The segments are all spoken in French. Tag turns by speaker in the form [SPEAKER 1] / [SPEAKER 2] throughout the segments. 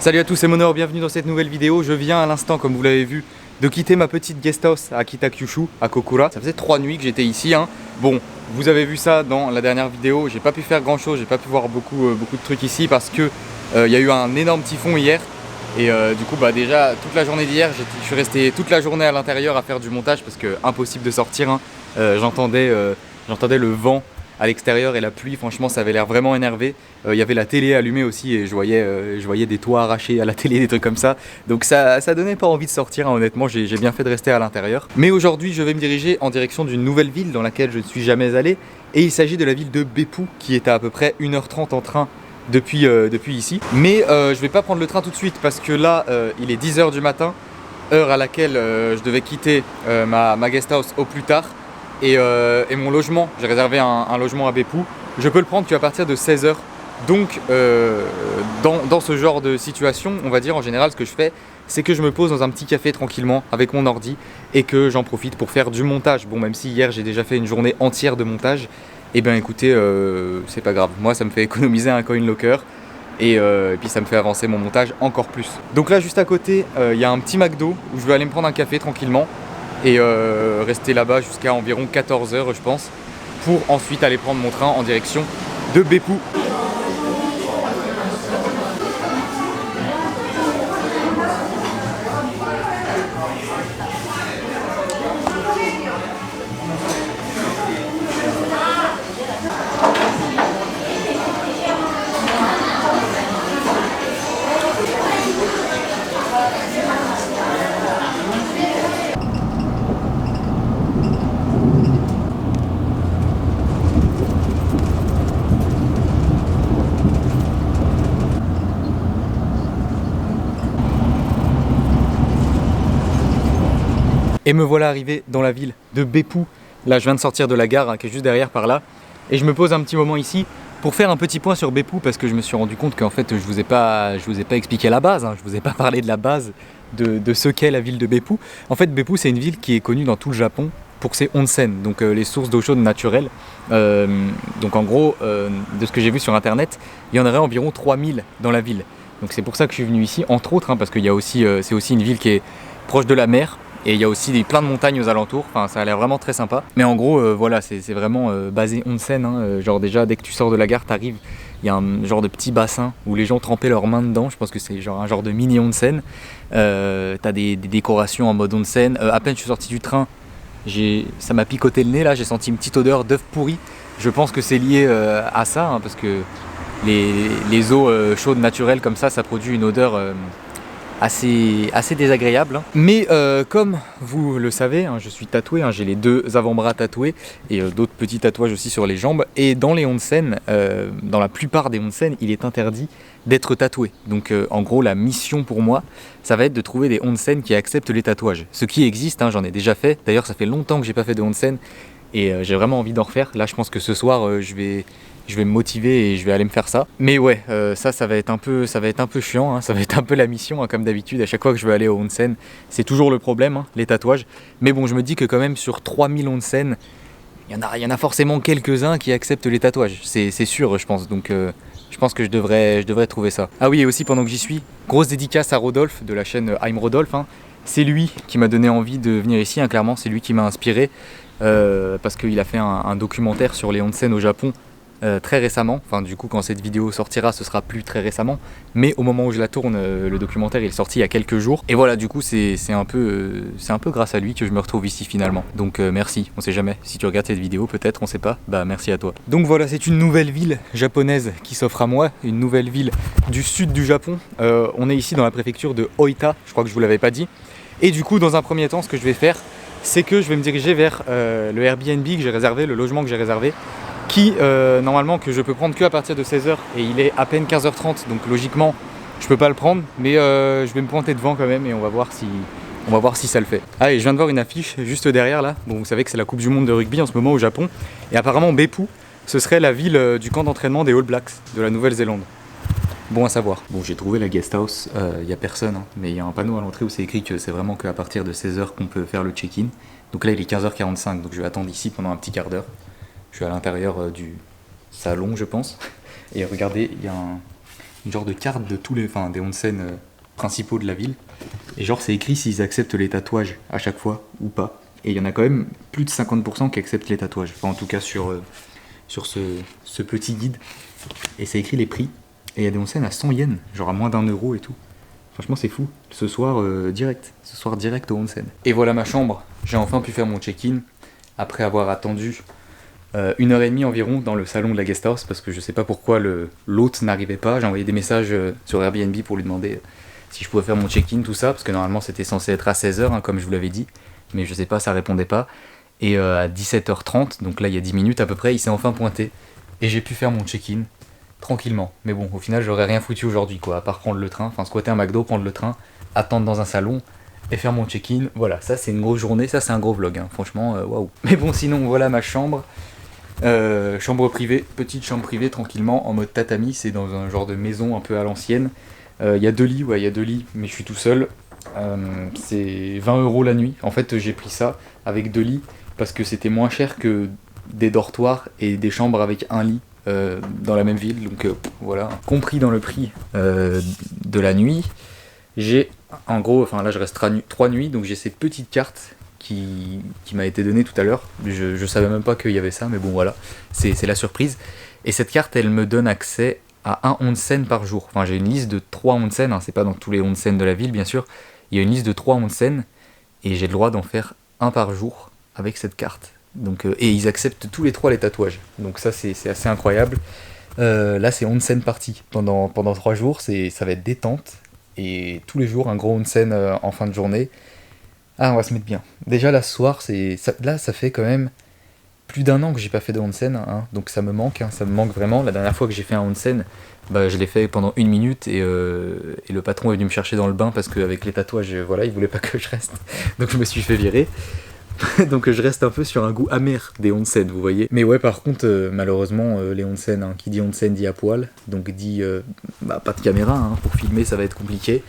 [SPEAKER 1] Salut à tous, c'est Monor, bienvenue dans cette nouvelle vidéo. Je viens à l'instant, comme vous l'avez vu, de quitter ma petite guest house à Kitakyushu, à Kokura. Ça faisait 3 nuits que j'étais ici. Bon, vous avez vu ça dans la dernière vidéo. J'ai pas pu faire grand chose, j'ai pas pu voir beaucoup de trucs ici parce que y a eu un énorme typhon hier. Et du coup, déjà toute la journée d'hier, je suis resté toute la journée à l'intérieur à faire du montage parce que impossible de sortir. J'entendais le vent à l'extérieur et la pluie, franchement ça avait l'air vraiment énervé. Il y avait la télé allumée aussi et je voyais des toits arrachés à la télé, des trucs comme ça. Donc ça donnait pas envie de sortir, honnêtement, j'ai bien fait de rester à l'intérieur. Mais aujourd'hui je vais me diriger en direction d'une nouvelle ville dans laquelle je ne suis jamais allé. Et il s'agit de la ville de Beppu qui est à peu près 1h30 en train depuis ici. Mais je vais pas prendre le train tout de suite parce que là il est 10h du matin, heure à laquelle je devais quitter ma guest house au plus tard. Et mon logement, j'ai réservé un logement à Beppu, je peux le prendre qu'à partir de 16h. Donc dans ce genre de situation, on va dire en général ce que je fais, c'est que je me pose dans un petit café tranquillement avec mon ordi et que j'en profite pour faire du montage. Bon, même si hier j'ai déjà fait une journée entière de montage, et bien écoutez, c'est pas grave, moi ça me fait économiser un coin locker. Et puis ça me fait avancer mon montage encore plus. Donc là juste à côté, il y a un petit McDo où je vais aller me prendre un café tranquillement et rester là-bas jusqu'à environ 14h je pense, pour ensuite aller prendre mon train en direction de Beppu. Et me voilà arrivé dans la ville de Beppu. Là je viens de sortir de la gare qui est juste derrière par là. Et je me pose un petit moment ici pour faire un petit point sur Beppu parce que je me suis rendu compte qu'en fait je vous ai pas expliqué la base, je vous ai pas parlé de la base de ce qu'est la ville de Beppu. En fait Beppu c'est une ville qui est connue dans tout le Japon pour ses onsen, donc les sources d'eau chaude naturelles. Donc en gros, de ce que j'ai vu sur internet, il y en aurait environ 3000 dans la ville. Donc c'est pour ça que je suis venu ici, entre autres, parce qu'il y a aussi, c'est aussi une ville qui est proche de la mer. Et il y a aussi plein de montagnes aux alentours, enfin ça a l'air vraiment très sympa. Mais en gros, voilà, c'est vraiment basé onsen, genre déjà dès que tu sors de la gare, t'arrives, il y a un genre de petit bassin où les gens trempaient leurs mains dedans, je pense que c'est genre un genre de mini onsen. T'as des décorations en mode onsen, à peine je suis sorti du train, ça m'a picoté le nez là, j'ai senti une petite odeur d'œuf pourri. Je pense que c'est lié à ça, parce que les eaux chaudes naturelles comme ça produit une odeur assez désagréable. Mais comme vous le savez, je suis tatoué, j'ai les 2 avant-bras tatoués et d'autres petits tatouages aussi sur les jambes. Et dans les onsen, dans la plupart des onsen, il est interdit d'être tatoué. Donc en gros, la mission pour moi, ça va être de trouver des onsen qui acceptent les tatouages. Ce qui existe, j'en ai déjà fait. D'ailleurs, ça fait longtemps que j'ai pas fait de onsen et j'ai vraiment envie d'en refaire. Là, je pense que ce soir, je vais me motiver et je vais aller me faire ça. Mais ouais, ça va être un peu chiant, ça va être un peu la mission, comme d'habitude. À chaque fois que je veux aller au onsen, c'est toujours le problème, les tatouages. Mais bon, je me dis que quand même sur 3000 onsen, il y en a forcément quelques-uns qui acceptent les tatouages. C'est sûr, je pense. Donc je pense que je devrais trouver ça. Ah oui, et aussi pendant que j'y suis, grosse dédicace à Rodolphe de la chaîne I'm Rodolphe. C'est lui qui m'a donné envie de venir ici, clairement, c'est lui qui m'a inspiré. Parce qu'il a fait un documentaire sur les onsen au Japon très récemment. Enfin, du coup, quand cette vidéo sortira, ce sera plus très récemment. Mais au moment où je la tourne, le documentaire il est sorti il y a quelques jours. Et voilà, du coup, c'est un peu grâce à lui que je me retrouve ici finalement. Donc merci, on sait jamais. Si tu regardes cette vidéo, peut-être, on sait pas. Merci à toi. Donc voilà, c'est une nouvelle ville japonaise qui s'offre à moi. Une nouvelle ville du sud du Japon. On est ici dans la préfecture de Oita, je crois que je vous l'avais pas dit. Et du coup, dans un premier temps, ce que je vais faire, c'est que je vais me diriger vers le Airbnb que j'ai réservé, le logement que j'ai réservé, qui normalement que je peux prendre que à partir de 16h et il est à peine 15h30, donc logiquement je peux pas le prendre, mais je vais me pointer devant quand même et on va voir si ça le fait. Ah, et je viens de voir une affiche juste derrière là. Bon, vous savez que c'est la Coupe du Monde de rugby en ce moment au Japon et apparemment Beppu ce serait la ville du camp d'entraînement des All Blacks de la Nouvelle-Zélande. Bon à savoir. Bon, j'ai trouvé la guest house, y a personne, mais il y a un panneau à l'entrée où c'est écrit que c'est vraiment qu'à partir de 16h qu'on peut faire le check-in. Donc là il est 15h45, donc je vais attendre ici pendant un petit quart d'heure. Je suis à l'intérieur du salon, je pense. Et regardez, il y a une genre de carte de tous les, enfin, des onsen principaux de la ville. Et genre c'est écrit s'ils acceptent les tatouages à chaque fois ou pas. Et il y en a quand même plus de 50% qui acceptent les tatouages. Enfin en tout cas sur ce petit guide. Et c'est écrit les prix. Et il y a des onsen à 100 yens, genre à moins d'1 € et tout. Franchement c'est fou. Ce soir direct. Ce soir direct au onsen. Et voilà ma chambre. J'ai enfin pu faire mon check-in. Après avoir attendu 1h30 environ dans le salon de la guest house. Parce que je sais pas pourquoi l'hôte n'arrivait pas. J'ai envoyé des messages sur Airbnb pour lui demander si je pouvais faire mon check-in, tout ça. Parce que normalement c'était censé être à 16h hein, comme je vous l'avais dit. Mais je sais pas, ça répondait pas. Et à 17h30, donc là il y a 10 minutes à peu près, il s'est enfin pointé. Et j'ai pu faire mon check-in tranquillement. Mais bon, au final j'aurais rien foutu aujourd'hui quoi, à part prendre le train, enfin squatter un McDo, prendre le train, attendre dans un salon et faire mon check-in. Voilà, ça c'est une grosse journée, ça c'est un gros vlog, hein. Franchement, waouh. Mais bon, sinon voilà ma chambre. Chambre privée, petite chambre privée tranquillement, en mode tatami, c'est dans un genre de maison un peu à l'ancienne. Il y a 2 lits, ouais, il y a 2 lits, mais je suis tout seul. C'est 20 € la nuit. En fait, j'ai pris ça avec 2 lits parce que c'était moins cher que des dortoirs et des chambres avec un lit dans la même ville. Donc voilà. Compris dans le prix de la nuit, j'ai en gros, enfin là je reste 3 nuits, donc j'ai cette petite carte qui m'a été donnée tout à l'heure. Je savais même pas qu'il y avait ça, mais bon voilà, c'est la surprise. Et cette carte, elle me donne accès à un onsen par jour. Enfin, j'ai une liste de 3 onsen, hein, c'est pas dans tous les onsen de la ville bien sûr. Il y a une liste de 3 onsen et j'ai le droit d'en faire un par jour avec cette carte. Donc, et ils acceptent tous les 3 les tatouages. Donc ça c'est assez incroyable. Là c'est onsen party. Pendant 3 jours, ça va être détente. Et tous les jours un gros onsen en fin de journée. Ah on va se mettre bien. Déjà là ce soir, là ça fait quand même plus d'1 an que j'ai pas fait de onsen, hein, donc ça me manque vraiment. La dernière fois que j'ai fait un onsen, bah, je l'ai fait pendant 1 minute et le patron est venu me chercher dans le bain parce qu'avec les tatouages, voilà, il voulait pas que je reste. Donc je me suis fait virer. Donc je reste un peu sur un goût amer des onsen, vous voyez. Mais ouais, par contre, malheureusement, les onsen, hein, qui dit onsen dit à poil, donc dit pas de caméra, hein, pour filmer ça va être compliqué.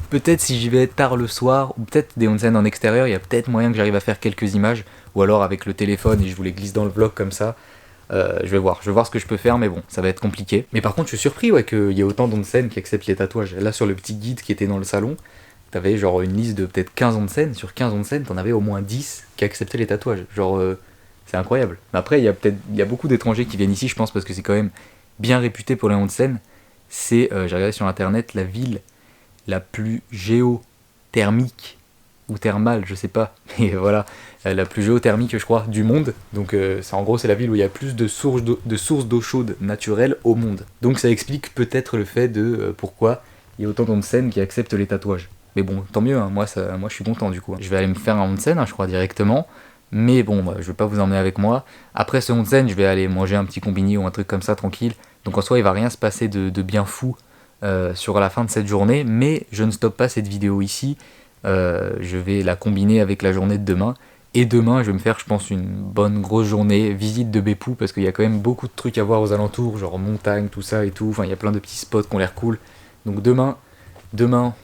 [SPEAKER 1] Peut-être si j'y vais tard le soir, ou peut-être des onsen en extérieur, il y a peut-être moyen que j'arrive à faire quelques images, ou alors avec le téléphone et je vous les glisse dans le vlog comme ça. Je vais voir ce que je peux faire, mais bon, ça va être compliqué. Mais par contre, je suis surpris ouais, qu'il y ait autant d'onsen qui acceptent les tatouages. Là, sur le petit guide qui était dans le salon, t'avais genre une liste de peut-être 15 onsen. Sur 15 onsen, t'en avais au moins 10 qui acceptaient les tatouages. Genre, c'est incroyable. Mais après, il y a beaucoup d'étrangers qui viennent ici, je pense, parce que c'est quand même bien réputé pour les onsen. C'est, j'ai regardé sur internet, la ville la plus géothermique ou thermale, je sais pas, mais voilà, la plus géothermique je crois du monde. Donc en gros c'est la ville où il y a plus de sources d'eau chaude naturelle au monde. Donc ça explique peut-être le fait de pourquoi il y a autant d'onsen qui acceptent les tatouages. Mais bon, tant mieux, hein. Moi je suis content du coup. Je vais aller me faire un onsen, hein, je crois directement. Mais bon, je vais pas vous emmener avec moi. Après ce onsen, je vais aller manger un petit combini ou un truc comme ça tranquille. Donc en soi, il va rien se passer de bien fou sur la fin de cette journée. Mais je ne stoppe pas cette vidéo ici. Je vais la combiner avec la journée de demain. Et demain, je vais me faire, je pense, une bonne grosse journée visite de Beppu parce qu'il y a quand même beaucoup de trucs à voir aux alentours, genre montagne, tout ça et tout. Enfin, il y a plein de petits spots qui ont l'air cool. Donc demain,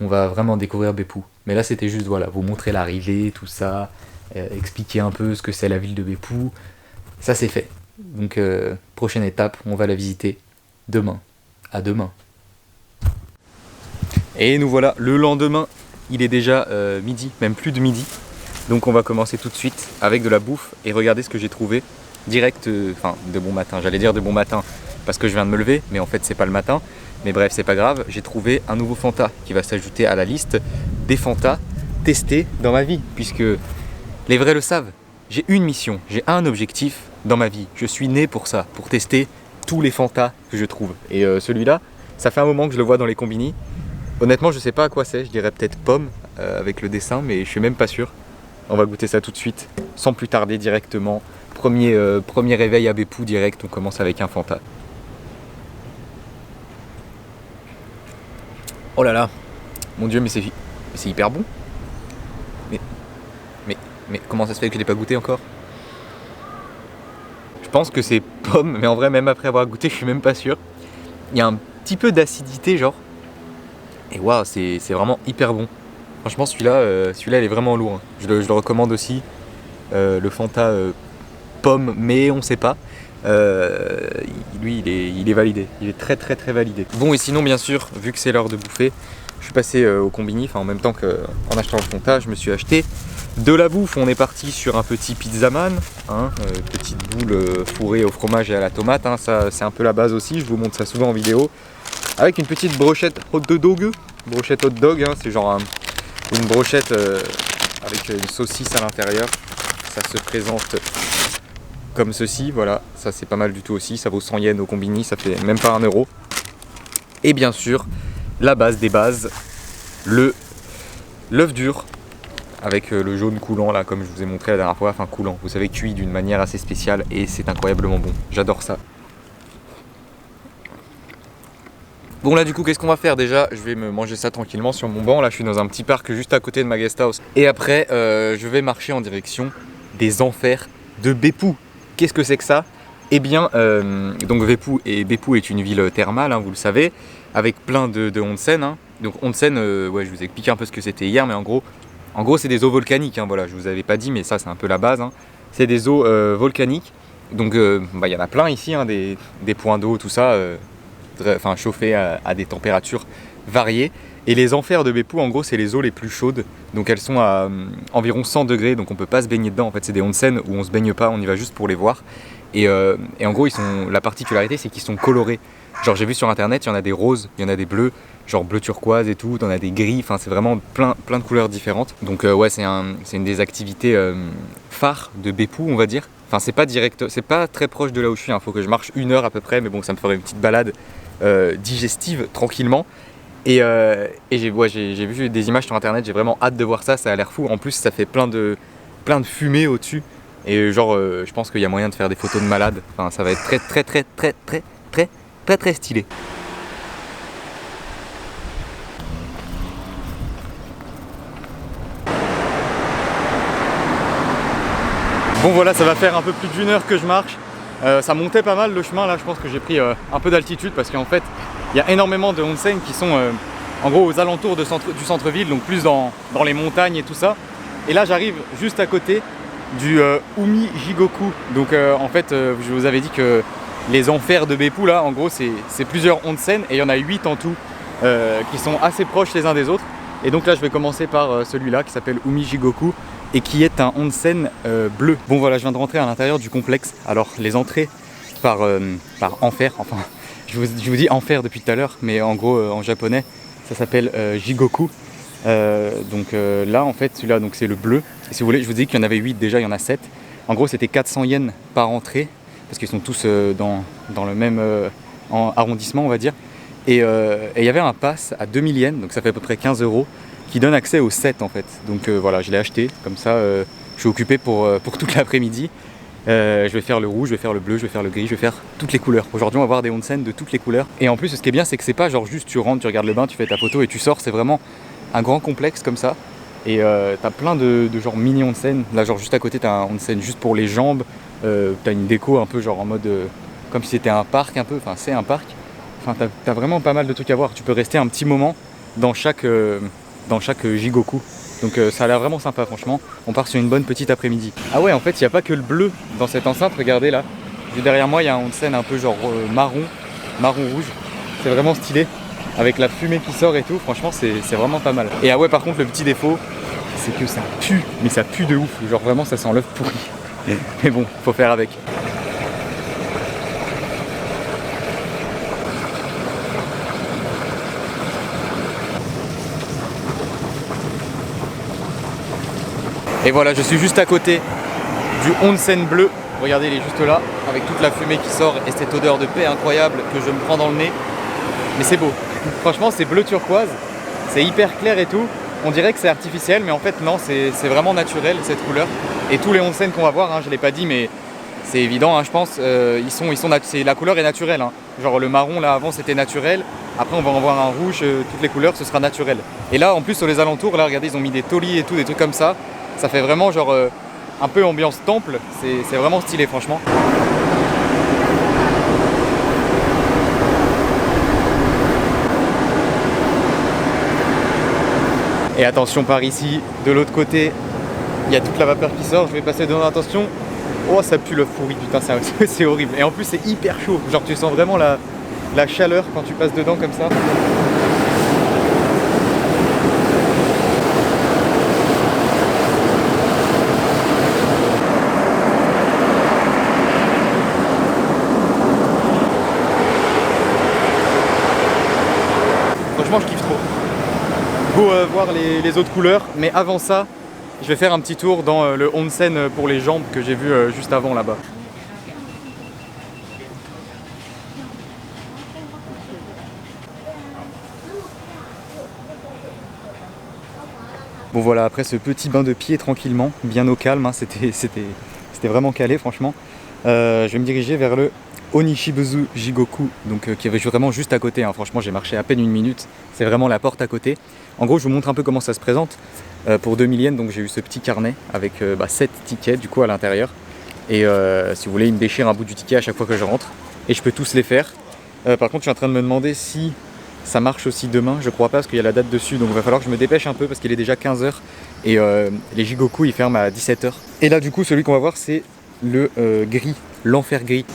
[SPEAKER 1] on va vraiment découvrir Beppu. Mais là, c'était juste, voilà, vous montrer l'arrivée, tout ça, expliquer un peu ce que c'est la ville de Beppu. Ça, c'est fait. Donc, prochaine étape, on va la visiter demain. À demain. Et nous voilà, le lendemain, il est déjà midi, même plus de midi. Donc on va commencer tout de suite avec de la bouffe et regarder ce que j'ai trouvé direct, de bon matin. J'allais dire de bon matin parce que je viens de me lever, mais en fait c'est pas le matin. Mais bref, c'est pas grave, j'ai trouvé un nouveau Fanta qui va s'ajouter à la liste des Fanta testés dans ma vie. Puisque les vrais le savent, j'ai une mission, j'ai un objectif dans ma vie. Je suis né pour ça, pour tester tous les Fanta que je trouve. Et celui-là, ça fait un moment que je le vois dans les combini. Honnêtement, je sais pas à quoi c'est, je dirais peut-être pomme avec le dessin, mais je suis même pas sûr. On va goûter ça tout de suite, sans plus tarder directement. Premier réveil à Beppu direct, on commence avec un Fanta. Oh là là, mon dieu, mais c'est hyper bon. Mais comment ça se fait que je l'ai pas goûté encore? Je pense que c'est pomme, mais en vrai, même après avoir goûté, je suis même pas sûr. Il y a un petit peu d'acidité, genre. Et waouh, c'est vraiment hyper bon. Franchement, celui-là, il est vraiment lourd, hein. Je le recommande aussi. Le Fanta pomme, mais on sait pas. lui il est validé, il est très très très validé. Bon, et sinon bien sûr, vu que c'est l'heure de bouffer, je suis passé au combini, enfin en même temps qu'en achetant le compta, je me suis acheté de la bouffe. On est parti sur un petit pizzaman, hein, petite boule fourrée au fromage et à la tomate, hein, ça c'est un peu la base aussi, je vous montre ça souvent en vidéo. Avec une petite brochette hot dog, hein, c'est genre une brochette avec une saucisse à l'intérieur. Ça se présente comme ceci, voilà, ça c'est pas mal du tout aussi, ça vaut 100 yens au combini, ça fait même pas 1 euro. Et bien sûr, la base des bases, l'œuf dur, avec le jaune coulant là, comme je vous ai montré la dernière fois, enfin coulant, vous savez, cuit d'une manière assez spéciale et c'est incroyablement bon, j'adore ça. Bon là du coup qu'est-ce qu'on va faire déjà? Je vais me manger ça tranquillement sur mon banc, là je suis dans un petit parc juste à côté de ma guest house. Et après je vais marcher en direction des enfers de Beppu. Qu'est-ce que c'est que ça? Eh bien donc Beppu est une ville thermale, hein, vous le savez, avec plein de onsen, hein. Donc onsen, ouais, je vous ai expliqué un peu ce que c'était hier, mais en gros c'est des eaux volcaniques, hein, voilà, je vous avais pas dit mais ça c'est un peu la base, hein. C'est des eaux volcaniques, donc y en a plein ici, hein, des points d'eau, tout ça. Enfin chauffées à des températures variées. Et les enfers de Beppu, en gros, c'est les eaux les plus chaudes. Donc elles sont à environ 100 degrés, donc on peut pas se baigner dedans. En fait, c'est des onsen où on se baigne pas, on y va juste pour les voir. Et en gros, la particularité, c'est qu'ils sont colorés. Genre, j'ai vu sur internet, il y en a des roses, il y en a des bleus, genre bleu turquoise et tout, il y en a des gris, enfin, c'est vraiment plein de couleurs différentes. Donc, ouais, c'est une des activités phares de Beppu, on va dire. Enfin, c'est pas direct, c'est pas très proche de là où je suis, hein. Faut que je marche 1 heure à peu près, mais bon, ça me ferait une petite balade digestive tranquillement. Et j'ai vu des images sur internet, j'ai vraiment hâte de voir ça, ça a l'air fou. En plus ça fait plein de fumée au-dessus. Et genre je pense qu'il y a moyen de faire des photos de malades. Enfin ça va être très stylé. Bon voilà, ça va faire un peu plus d'1 heure que je marche. Ça montait pas mal le chemin là, je pense que j'ai pris un peu d'altitude parce qu'en fait il y a énormément de onsen qui sont en gros aux alentours du centre-ville, donc plus dans les montagnes et tout ça. Et là j'arrive juste à côté du Umi-Jigoku. Donc en fait je vous avais dit que les enfers de Beppu là, en gros c'est plusieurs onsen et il y en a 8 en tout qui sont assez proches les uns des autres. Et donc là je vais commencer par celui-là qui s'appelle Umi-Jigoku et qui est un onsen bleu. Bon voilà, je viens de rentrer à l'intérieur du complexe. Alors les entrées par enfer, enfin je vous dis enfer depuis tout à l'heure, mais en gros en japonais ça s'appelle Jigoku. Donc là en fait celui-là c'est le bleu. Et si vous voulez, je vous dis qu'il y en avait 8 déjà, il y en a 7. En gros c'était 400 yens par entrée, parce qu'ils sont tous dans le même arrondissement on va dire. Et il y avait un pass à 2000 yens, donc ça fait à peu près 15 euros, qui donne accès aux 7 en fait. Donc voilà, je l'ai acheté, comme ça je suis occupé pour toute l'après-midi. Je vais faire le rouge, je vais faire le bleu, je vais faire le gris, je vais faire toutes les couleurs. Aujourd'hui on va voir des onsen de toutes les couleurs. Et en plus ce qui est bien c'est que c'est pas genre juste tu rentres, tu regardes le bain, tu fais ta photo et tu sors, c'est vraiment un grand complexe comme ça. Et t'as plein de genre mini onsen. Là genre juste à côté t'as un onsen juste pour les jambes. T'as une déco un peu genre en mode comme si c'était un parc un peu, enfin c'est un parc. Enfin t'as vraiment pas mal de trucs à voir. Tu peux rester un petit moment dans chaque Jigoku. Donc ça a l'air vraiment sympa franchement. On part sur une bonne petite après-midi. Ah ouais, en fait il n'y a pas que le bleu dans cette enceinte, regardez là. Juste derrière moi il y a un onsen un peu genre marron rouge. C'est vraiment stylé. Avec la fumée qui sort et tout, franchement c'est vraiment pas mal. Et ah ouais, par contre le petit défaut, c'est que ça pue, mais ça pue de ouf. Genre vraiment ça sent l'œuf pourri. Mais bon, faut faire avec. Et voilà, je suis juste à côté du onsen bleu. Regardez, il est juste là, avec toute la fumée qui sort et cette odeur de paix incroyable que je me prends dans le nez. Mais c'est beau. Franchement, c'est bleu turquoise. C'est hyper clair et tout. On dirait que c'est artificiel, mais en fait non, c'est vraiment naturel cette couleur. Et tous les onsen qu'on va voir, hein, je ne l'ai pas dit, mais c'est évident, hein, je pense, la couleur est naturelle. Hein. Genre le marron là avant c'était naturel. Après on va en voir un rouge, toutes les couleurs ce sera naturel. Et là en plus sur les alentours, là regardez, ils ont mis des taulis et tout, des trucs comme ça. Ça fait vraiment genre un peu ambiance temple, c'est vraiment stylé franchement. Et attention par ici, de l'autre côté, il y a toute la vapeur qui sort, je vais passer devant, attention. Oh, ça pue l'œuf pourri, putain, c'est horrible. Et en plus, c'est hyper chaud. Genre, tu sens vraiment la chaleur quand tu passes dedans comme ça. Franchement, je kiffe trop. Go voir les autres couleurs, mais avant ça, je vais faire un petit tour dans le onsen pour les jambes que j'ai vu juste avant là-bas. Bon voilà, après ce petit bain de pied tranquillement, bien au calme, hein, c'était vraiment calé franchement. Je vais me diriger vers le Onishibuzu Jigoku, donc qui est vraiment juste à côté, hein. Franchement j'ai marché à peine une minute, c'est vraiment la porte à côté. En gros je vous montre un peu comment ça se présente. Pour 2000 yens, donc j'ai eu ce petit carnet avec 7 tickets du coup à l'intérieur. Et si vous voulez, il me déchire un bout du ticket à chaque fois que je rentre. Et je peux tous les faire. Par contre je suis en train de me demander si ça marche aussi demain, je crois pas parce qu'il y a la date dessus, donc il va falloir que je me dépêche un peu parce qu'il est déjà 15h et les Jigoku ils ferment à 17h. Et là du coup celui qu'on va voir c'est le gris, l'enfer gris.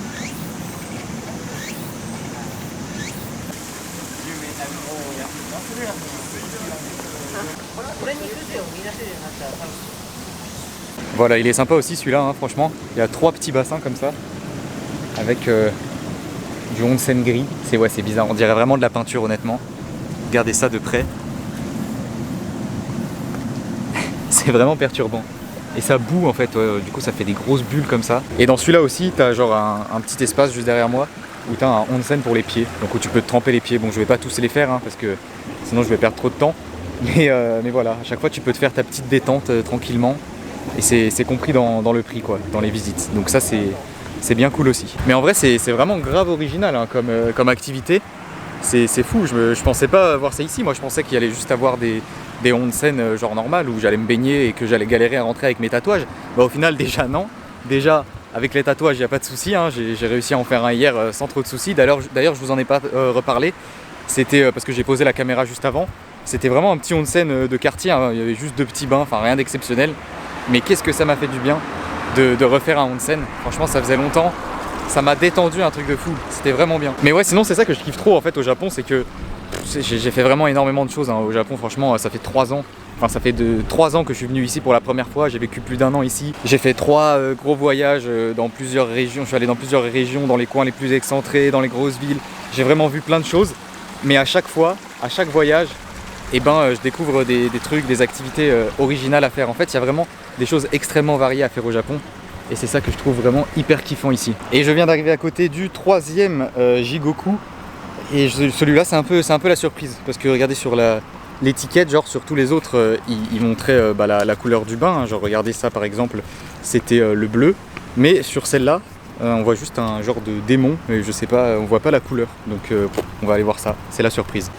[SPEAKER 1] Voilà, il est sympa aussi celui-là, hein, franchement. Il y a 3 petits bassins comme ça avec du onsen gris. C'est bizarre, on dirait vraiment de la peinture honnêtement. Regardez ça de près. C'est vraiment perturbant. Et ça boue en fait, du coup ça fait des grosses bulles comme ça. Et dans celui-là aussi, t'as genre un petit espace juste derrière moi où t'as un onsen pour les pieds. Donc où tu peux te tremper les pieds. Bon, je vais pas tous les faire hein, parce que sinon je vais perdre trop de temps. Mais voilà, à chaque fois tu peux te faire ta petite détente tranquillement. Et c'est compris dans le prix quoi, dans les visites. Donc ça c'est bien cool aussi. Mais en vrai c'est vraiment grave original hein, comme activité. C'est fou, je pensais pas voir ça ici. Moi je pensais qu'il y allait juste avoir des onsen genre normal où j'allais me baigner et que j'allais galérer à rentrer avec mes tatouages. Bah au final déjà non. Déjà avec les tatouages il n'y a pas de souci, hein. J'ai réussi à en faire un hier sans trop de soucis. D'ailleurs je vous en ai pas reparlé. C'était parce que j'ai posé la caméra juste avant. C'était vraiment un petit onsen de quartier, hein. Il y avait juste 2 petits bains, enfin rien d'exceptionnel. Mais qu'est-ce que ça m'a fait du bien de refaire un onsen. Franchement ça faisait longtemps. Ça m'a détendu un truc de fou. C'était vraiment bien. Mais ouais sinon c'est ça que je kiffe trop en fait au Japon. C'est que j'ai fait vraiment énormément de choses hein, au Japon. Franchement ça fait 3 ans. Enfin ça fait 3 ans que je suis venu ici pour la première fois. J'ai vécu plus d'1 an ici. J'ai fait 3 gros voyages dans plusieurs régions. Je suis allé dans plusieurs régions, dans les coins les plus excentrés, dans les grosses villes. J'ai vraiment vu plein de choses. Mais à chaque fois, à chaque voyage, et je découvre des trucs, des activités originales à faire. En fait, il y a vraiment des choses extrêmement variées à faire au Japon. Et c'est ça que je trouve vraiment hyper kiffant ici. Et je viens d'arriver à côté du 3e Jigoku. Et celui-là, c'est un peu la surprise. Parce que regardez sur l'étiquette, genre sur tous les autres, ils montraient la couleur du bain. Hein. Genre regardez ça par exemple, c'était le bleu. Mais sur celle-là, on voit juste un genre de démon. Et je sais pas, on voit pas la couleur. Donc on va aller voir ça. C'est la surprise.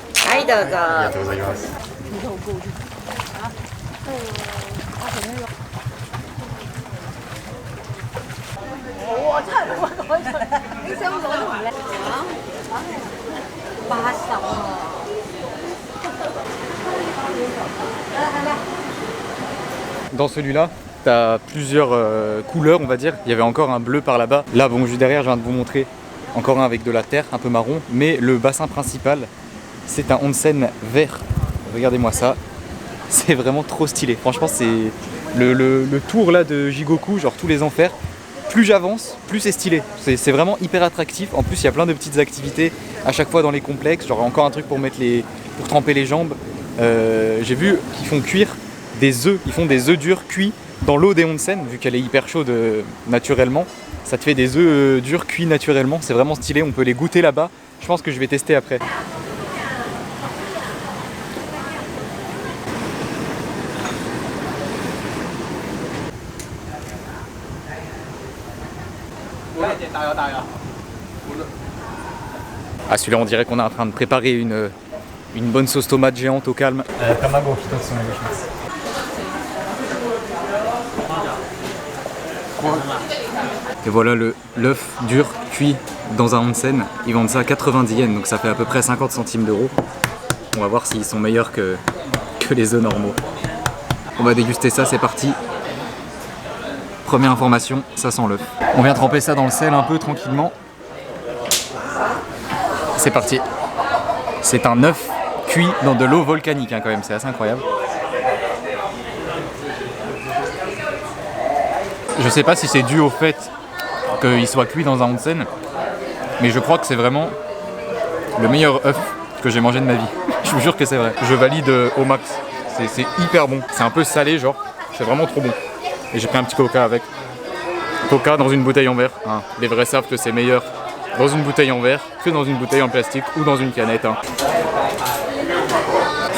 [SPEAKER 1] Dans celui-là, tu as plusieurs couleurs, on va dire. Il y avait encore un bleu par là-bas. Là, bon, juste derrière, je viens de vous montrer encore un avec de la terre, un peu marron. Mais le bassin principal, c'est un onsen vert. Regardez-moi ça. C'est vraiment trop stylé. Franchement, c'est le tour là de Jigoku, genre tous les enfers. Plus j'avance, plus c'est stylé. C'est vraiment hyper attractif. En plus, il y a plein de petites activités à chaque fois dans les complexes. Genre encore un truc pour pour tremper les jambes. J'ai vu qu'ils font cuire des œufs. Ils font des œufs durs cuits dans l'eau des onsen, vu qu'elle est hyper chaude naturellement. Ça te fait des œufs durs cuits naturellement. C'est vraiment stylé. On peut les goûter là-bas. Je pense que je vais tester après. Ah celui-là on dirait qu'on est en train de préparer une bonne sauce tomate géante au calme. Et voilà l'œuf dur cuit dans un onsen. Ils vendent ça à 90 yens, donc ça fait à peu près 50 centimes d'euros. On va voir s'ils sont meilleurs que les œufs normaux. On va déguster ça, c'est parti. Première information, ça sent l'œuf. On vient tremper ça dans le sel un peu tranquillement. C'est parti. C'est un œuf cuit dans de l'eau volcanique hein, quand même, c'est assez incroyable. Je sais pas si c'est dû au fait qu'il soit cuit dans un onsen, mais je crois que c'est vraiment le meilleur œuf que j'ai mangé de ma vie. Je vous jure que c'est vrai. Je valide au max. C'est hyper bon. C'est un peu salé genre. C'est vraiment trop bon. Et j'ai pris un petit coca avec. Coca dans une bouteille en verre. Hein. Les vrais savent que c'est meilleur dans une bouteille en verre que dans une bouteille en plastique ou dans une canette. Hein.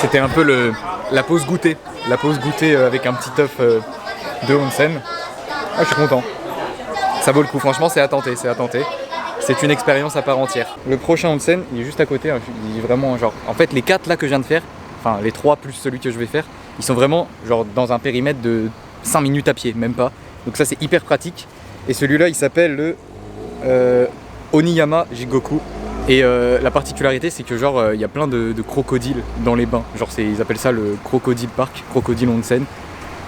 [SPEAKER 1] C'était un peu la pause goûter. La pause goûter avec un petit œuf de onsen. Ah, je suis content. Ça vaut le coup. Franchement, c'est à tenter. C'est à tenter. C'est une expérience à part entière. Le prochain onsen, il est juste à côté. Hein. Il est vraiment genre. En fait, les 4 là que je viens de faire, enfin les 3 plus celui que je vais faire, ils sont vraiment genre dans un périmètre de 5 minutes à pied, même pas. Donc ça c'est hyper pratique. Et celui-là il s'appelle le Oniyama Jigoku. Et la particularité c'est que genre il y a plein de crocodiles dans les bains. Genre ils appellent ça le Crocodile Park, Crocodile Onsen.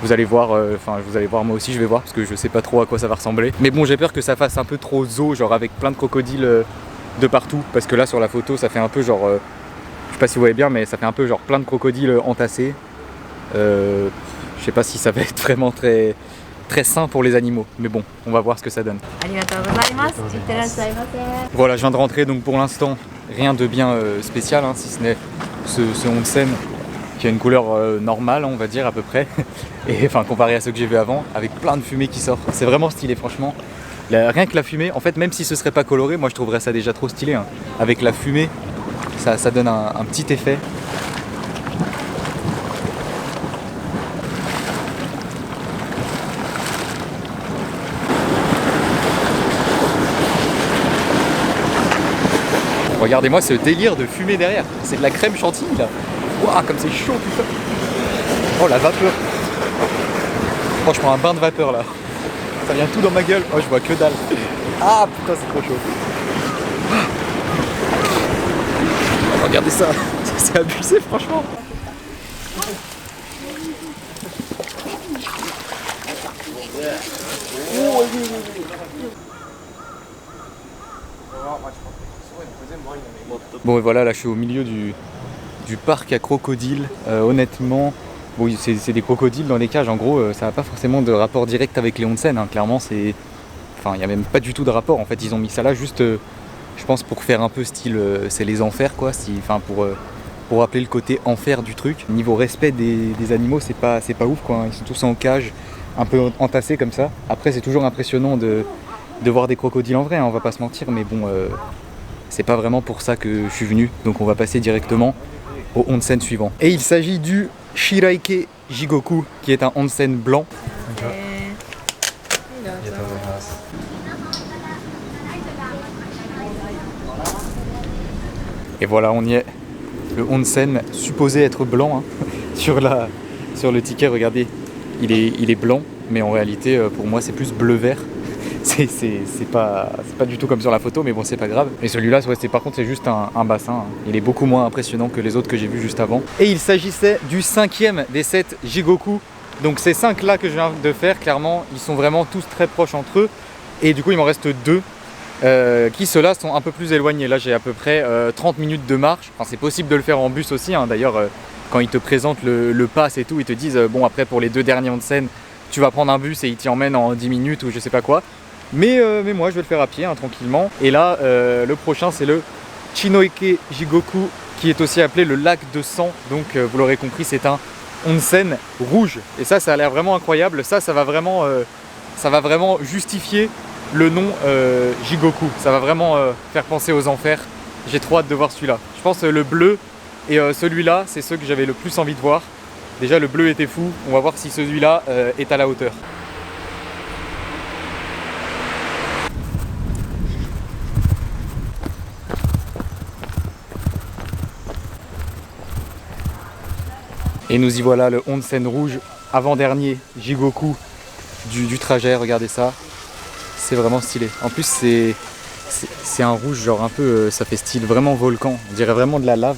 [SPEAKER 1] Vous allez voir, vous allez voir moi aussi je vais voir parce que je sais pas trop à quoi ça va ressembler. Mais bon j'ai peur que ça fasse un peu trop zoo, genre avec plein de crocodiles de partout. Parce que là sur la photo ça fait un peu genre, je sais pas si vous voyez bien mais ça fait un peu genre plein de crocodiles entassés. Je sais pas si ça va être vraiment très sain pour les animaux, mais bon, on va voir ce que ça donne. Voilà, je viens de rentrer, donc pour l'instant, rien de bien spécial, hein, si ce n'est ce onsen qui a une couleur normale, on va dire à peu près, et enfin comparé à ceux que j'ai vu avant, avec plein de fumée qui sort. C'est vraiment stylé, franchement. Rien que la fumée, en fait, même si ce serait pas coloré, moi je trouverais ça déjà trop stylé. Hein. Avec la fumée, ça donne un petit effet. Regardez-moi ce délire de fumée derrière, c'est de la crème chantilly là. Waouh, comme c'est chaud putain. Oh la vapeur. Oh je prends un bain de vapeur là. Ça vient tout dans ma gueule. Oh je vois que dalle. Ah putain c'est trop chaud. Oh, regardez ça, c'est abusé franchement. Bon et voilà, là je suis au milieu du parc à crocodiles. Honnêtement, bon, c'est des crocodiles dans des cages, en gros ça n'a pas forcément de rapport direct avec les onsen, hein. Clairement c'est... Enfin il n'y a même pas du tout de rapport, en fait ils ont mis ça là juste, je pense pour faire un peu style, c'est les enfers quoi, enfin pour rappeler le côté enfer du truc. Niveau respect des animaux c'est pas ouf quoi, ils sont tous en cage, un peu entassés comme ça. Après c'est toujours impressionnant de voir des crocodiles en vrai, hein, on va pas se mentir, mais bon... c'est pas vraiment pour ça que je suis venu, donc on va passer directement au onsen suivant. Et il s'agit du Shiraike Jigoku, qui est un onsen blanc. Et voilà, on y est. Le onsen supposé être blanc, hein. sur le ticket, regardez, il est blanc, mais en réalité, pour moi, c'est plus bleu-vert. C'est pas du tout comme sur la photo, mais bon c'est pas grave. Et celui-là par contre c'est juste un bassin, hein. Il est beaucoup moins impressionnant que les autres que j'ai vus juste avant. Et il s'agissait du 5e des 7 Jigoku. Donc ces 5 là que je viens de faire, clairement ils sont vraiment tous très proches entre eux. Et du coup il m'en reste 2 qui ceux-là sont un peu plus éloignés. Là j'ai à peu près 30 minutes de marche. Enfin c'est possible de le faire en bus aussi, hein. D'ailleurs quand ils te présentent le pass et tout, ils te disent bon après pour les 2 derniers onsen tu vas prendre un bus et ils t'y emmènent en 10 minutes ou je sais pas quoi. Mais moi je vais le faire à pied, hein, tranquillement. Et là le prochain c'est le Chinoike Jigoku, qui est aussi appelé le lac de sang. Donc vous l'aurez compris, c'est un onsen rouge. Et ça a l'air vraiment incroyable. Ça va vraiment justifier le nom Jigoku. Ça va vraiment faire penser aux enfers. J'ai trop hâte de voir celui-là. Je pense le bleu et celui-là c'est ceux que j'avais le plus envie de voir. Déjà le bleu était fou, on va voir si celui-là est à la hauteur. Et nous y voilà, le onsen rouge, avant-dernier Jigoku du trajet, regardez ça. C'est vraiment stylé. En plus c'est un rouge genre un peu, ça fait style vraiment volcan, on dirait vraiment de la lave.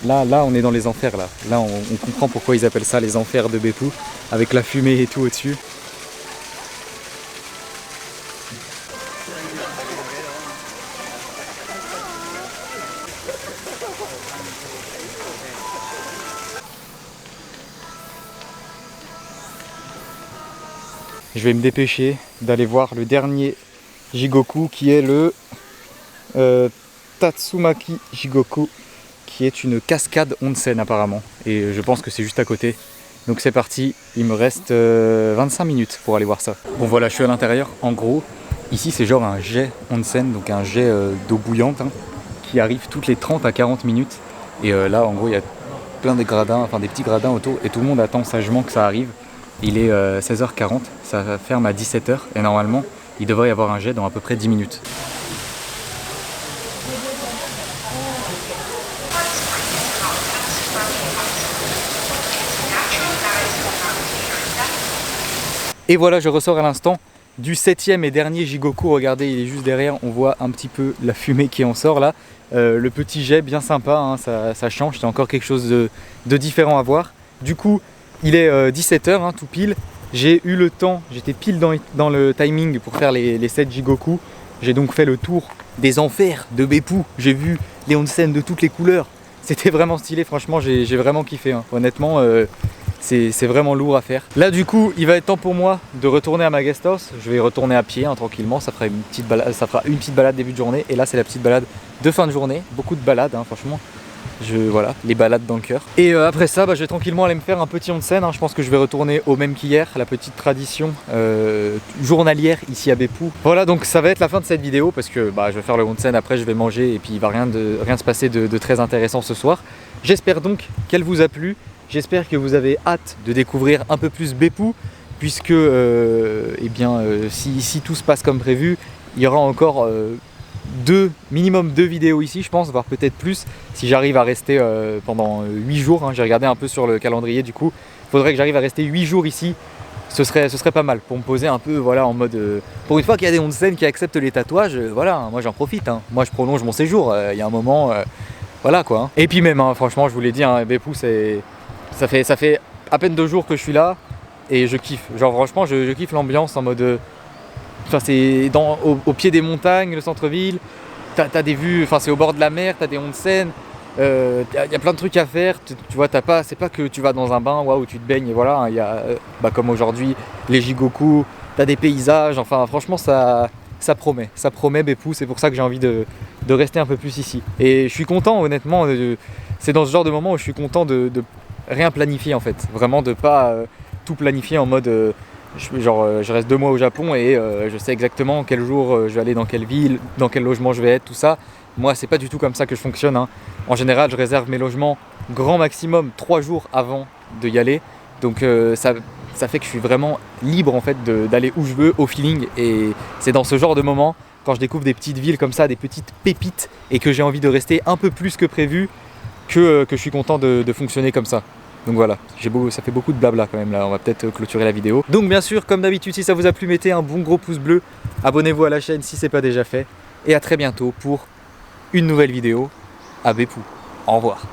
[SPEAKER 1] Là on est dans les enfers là. Là on comprend pourquoi ils appellent ça les enfers de Beppu, avec la fumée et tout au-dessus. je vais me dépêcher d'aller voir le dernier Jigoku qui est le Tatsumaki Jigoku, qui est une cascade onsen apparemment. Et je pense que c'est juste à côté. Donc c'est parti, il me reste 25 minutes pour aller voir ça. Bon voilà, je suis à l'intérieur. En gros, ici c'est genre un jet onsen, donc un jet d'eau bouillante qui arrive toutes les 30 à 40 minutes. Et là en gros il y a plein de gradins, enfin des petits gradins autour et tout le monde attend sagement que ça arrive. Il est 16h40, ça ferme à 17h et normalement il devrait y avoir un jet dans à peu près 10 minutes. Et voilà, je ressors à l'instant du 7e et dernier Jigoku. Regardez, il est juste derrière, on voit un petit peu la fumée qui en sort là. Le petit jet bien sympa, hein, ça change, c'est encore quelque chose de différent à voir. Du coup, il est 17h, hein, tout pile. J'ai eu le temps, j'étais pile dans le timing pour faire les 7 Jigoku. J'ai donc fait le tour des enfers de Beppu. J'ai vu les onsen de toutes les couleurs. C'était vraiment stylé, franchement, j'ai vraiment kiffé. Hein. Honnêtement, c'est vraiment lourd à faire. Là du coup il va être temps pour moi de retourner à ma guest house. Je vais retourner à pied hein, tranquillement, ça fera une petite balade début de journée. Et là c'est la petite balade de fin de journée. Beaucoup de balades hein, franchement. Voilà, les balades dans le cœur. Et après ça je vais tranquillement aller me faire un petit onsen hein. Je pense que je vais retourner au même qu'hier. La petite tradition journalière ici à Beppu. Voilà, donc ça va être la fin de cette vidéo. Parce que je vais faire le onsen, après je vais manger. Et puis il va rien se passer de très intéressant ce soir. J'espère donc qu'elle vous a plu. J'espère que vous avez hâte de découvrir un peu plus Beppu, puisque si tout se passe comme prévu, il y aura encore minimum 2 vidéos ici, je pense, voire peut-être plus, si j'arrive à rester pendant 8 jours. Hein. J'ai regardé un peu sur le calendrier, du coup, il faudrait que j'arrive à rester 8 jours ici. Ce serait pas mal pour me poser un peu voilà, en mode... pour une fois qu'il y a des onsen qui acceptent les tatouages, voilà, moi j'en profite. Hein. Moi je prolonge mon séjour, il y a un moment... voilà quoi. Hein. Et puis même, hein, franchement, je vous l'ai dit, hein, Beppu, ça fait à peine 2 jours que je suis là et je kiffe. Genre franchement je kiffe l'ambiance en mode... Enfin c'est au pied des montagnes, le centre-ville, t'as des vues, enfin c'est au bord de la mer, t'as des onsen, y a plein de trucs à faire, tu vois, c'est pas que tu vas dans un bain où tu te baignes et voilà, il y a comme aujourd'hui les Jigoku, t'as des paysages, enfin franchement ça promet Beppu, c'est pour ça que j'ai envie de rester un peu plus ici. Et je suis content honnêtement, c'est dans ce genre de moment où je suis content de rien planifier en fait, vraiment de pas tout planifier en mode je reste 2 mois au Japon et je sais exactement quel jour je vais aller dans quelle ville, dans quel logement je vais être, tout ça. Moi c'est pas du tout comme ça que je fonctionne hein. En général je réserve mes logements grand maximum 3 jours avant de y aller, donc ça fait que je suis vraiment libre en fait d'aller où je veux au feeling. Et c'est dans ce genre de moment, quand je découvre des petites villes comme ça, des petites pépites, et que j'ai envie de rester un peu plus que prévu, que je suis content de fonctionner comme ça. Donc voilà, ça fait beaucoup de blabla quand même là, on va peut-être clôturer la vidéo. Donc bien sûr, comme d'habitude, si ça vous a plu, mettez un bon gros pouce bleu, abonnez-vous à la chaîne si c'est pas déjà fait, et à très bientôt pour une nouvelle vidéo à Beppu. Au revoir.